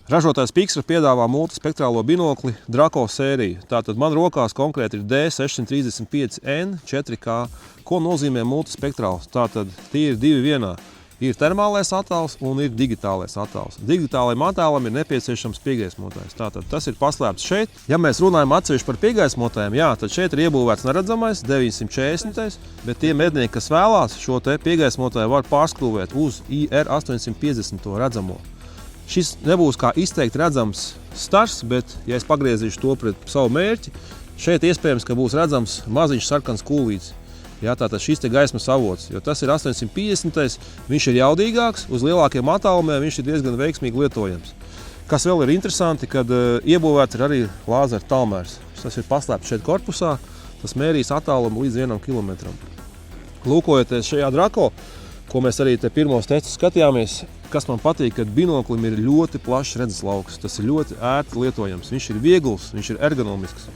Ražotājs Pixar piedāvā multispektrālo binokli Draco sēriju. Tātad man rokās konkrēti ir D635N 4K. Ko nozīmē multispektrāls? Tātad tie ir divi vienā. Ir termālais attēls un ir digitālais attēls. Digitālajam attēlam ir nepieciešams piegaismotājs. Tātad tas ir paslēpts šeit. Ja mēs runājam atsevišķi par piegaismotājiem, jā, tad šeit ir iebūvēts neredzamais 940, bet tie mednieki, kas vēlās šo te piegaismotāju, var pārskrūvēt uz IR 850 redzamo. Šis nebūs kā izteikti redzams stars, bet, ja es pagriezīšu to pret savu mērķi, šeit iespējams, ka būs redzams maziņš sarkans kūlīts. Jā, tātad šis te gaismas avots, jo tas ir 850, viņš ir jaudīgāks, uz lielākiem attālumiem viņš ir diezgan veiksmīgi lietojams. Kas vēl ir interesanti, kad iebūvēts ir arī lāzera tālmērs. Tas ir paslēpts šeit korpusā, tas mērīs attālumu līdz 1 kilometram. Lūkojoties šajā Draco, ko mēs arī te pirmos testus skatījāmies, kas man patīk, kad binoklim ir ļoti plašs redzeslauks. Tas ir ļoti ērti lietojams. Viņš ir viegls, viņš ir ergonomisks.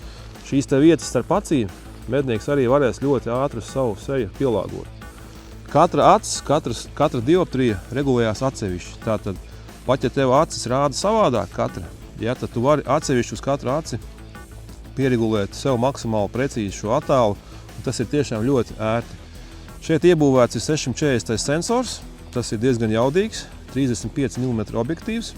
Šīs te vietas starp acīm mednieks arī varēs ļoti ātri uz savu seju pielāgot. Katra acis, katra dioptrija regulējās atsevišķi. Tātad, pat ja tev acis rāda savādāk katra, ja, tad tu vari atsevišķi uz katru aci pieregulēt sev maksimāli precīzi šo attēlu. Tas ir tiešām ļoti ērti. Šeit iebūvēts ir 640 sensors. Tas ir diezgan jaudīgs, 35 mm objektīvs.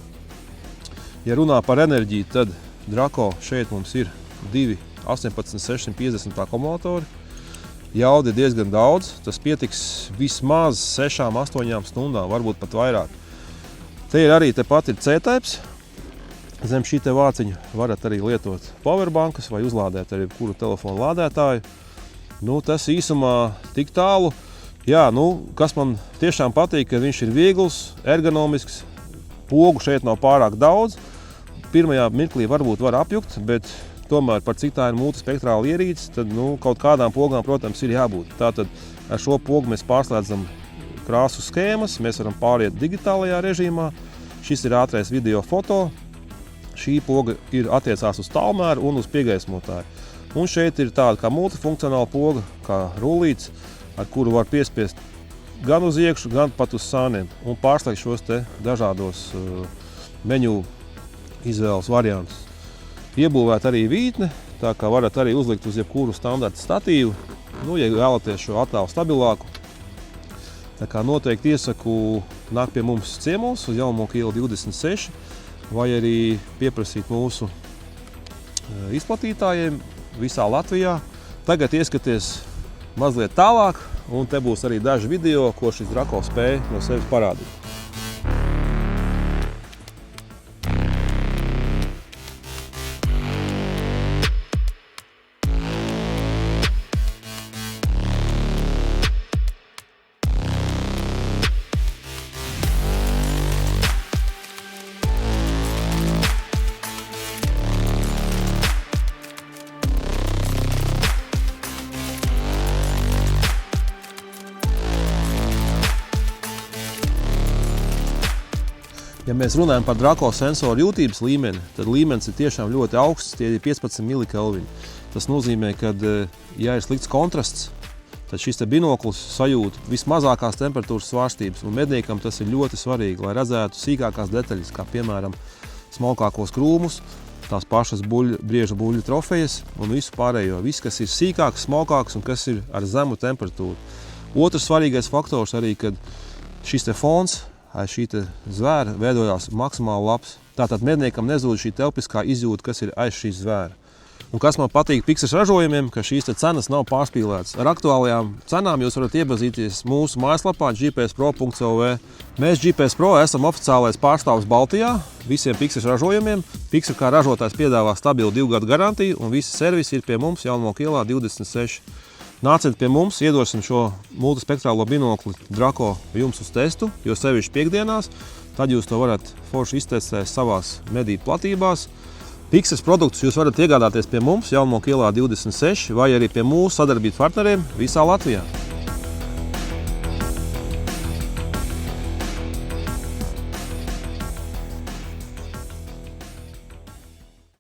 Ja runā par enerģiju, tad Draco šeit mums ir 2 18650 akumulatori. Jaudi diezgan daudz, tas pietiks vismaz 6–8 stundām, varbūt pat vairāk. Te ir arī tepat ir C-types. Zem šī te vāciņa varat arī lietot powerbankas vai uzlādēt arī kuru telefonu lādētāju. Tas īsumā tik tālu. Jā, kas man tiešām patīk, ka viņš ir viegls, ergonomisks, pogu šeit nav pārāk daudz. Pirmajā mirklī varbūt var apjukt, bet tomēr par cik tā ir multispektrāla ierīce, tad kaut kādām pogām, protams, ir jābūt. Tātad ar šo pogu mēs pārslēdzam krāsu skēmas, mēs varam pāriet digitālajā režīmā. Šis ir ātrais video foto. Šī poga ir attiecās uz tālmēru un uz piegaismotāju. Un šeit ir tāda kā multifunkcionāla poga, kā rullīts, ar kuru var piespiest gan uz iekšu, gan pat uz sāniem un pārslēgt šos te dažādos meņu izvēles variantus. Iebūvēt arī vītne, tā kā varat arī uzlikt uz jebkuru standarta statīvu, ja vēlaties šo attēlu stabilāku. Tā kā noteikti iesaku nākt pie mums ciemos uz Jaunmoka iela 26 vai arī pieprasīt mūsu izplatītājiem visā Latvijā. Tagad ieskaties mazliet tālāk, un te būs arī daži video, ko šis Draco spēja no sevis parādīt. Ja mēs runājam par Draco sensoru jūtības līmeni, tad līmenis ir tiešām ļoti augsts, tie ir 15 mK. Tas nozīmē, ka, ja ir slikts kontrasts, tad šis te binoklis sajūt vismazākās temperatūras svārstības, un medniekam tas ir ļoti svarīgi, lai redzētu sīkākās detaļas, kā piemēram smalkākos krūmus, tās pašas brieža buļļu trofejas un visu pārējo. Viss, kas ir sīkāks, smalkāks un kas ir ar zemu temperatūru. Otrs svarīgais faktors arī, kad šis te fons aiz šī zvēra veidojās maksimāli labs. Tātad medniekam nezūd šī telpiskā izjūta, kas ir aiz šīs zvēra. Un kas man patīk Pixar ražojumiem, ka šīs cenas nav pārspīlētas. Ar aktuālajām cenām jūs varat iepazīties mūsu mājaslapā gpspro.lv. Mēs GPS Pro esam oficiālais pārstāvs Baltijā visiem Pixar ražojumiem. Pixar kā ražotājs piedāvā stabilu 2 gadu garantiju, un visi servisi ir pie mums Jaunmoka ielā 26. Nāciet pie mums, iedosim šo multispektrālo binokli Draco jums uz testu, jo sevišķi piekdienās, tad jūs to varat forši iztestēt savās medību platībās. Pixar produktus jūs varat iegādāties pie mums Jaunmoka ielā 26 vai arī pie mūsu sadarbības partneriem visā Latvijā.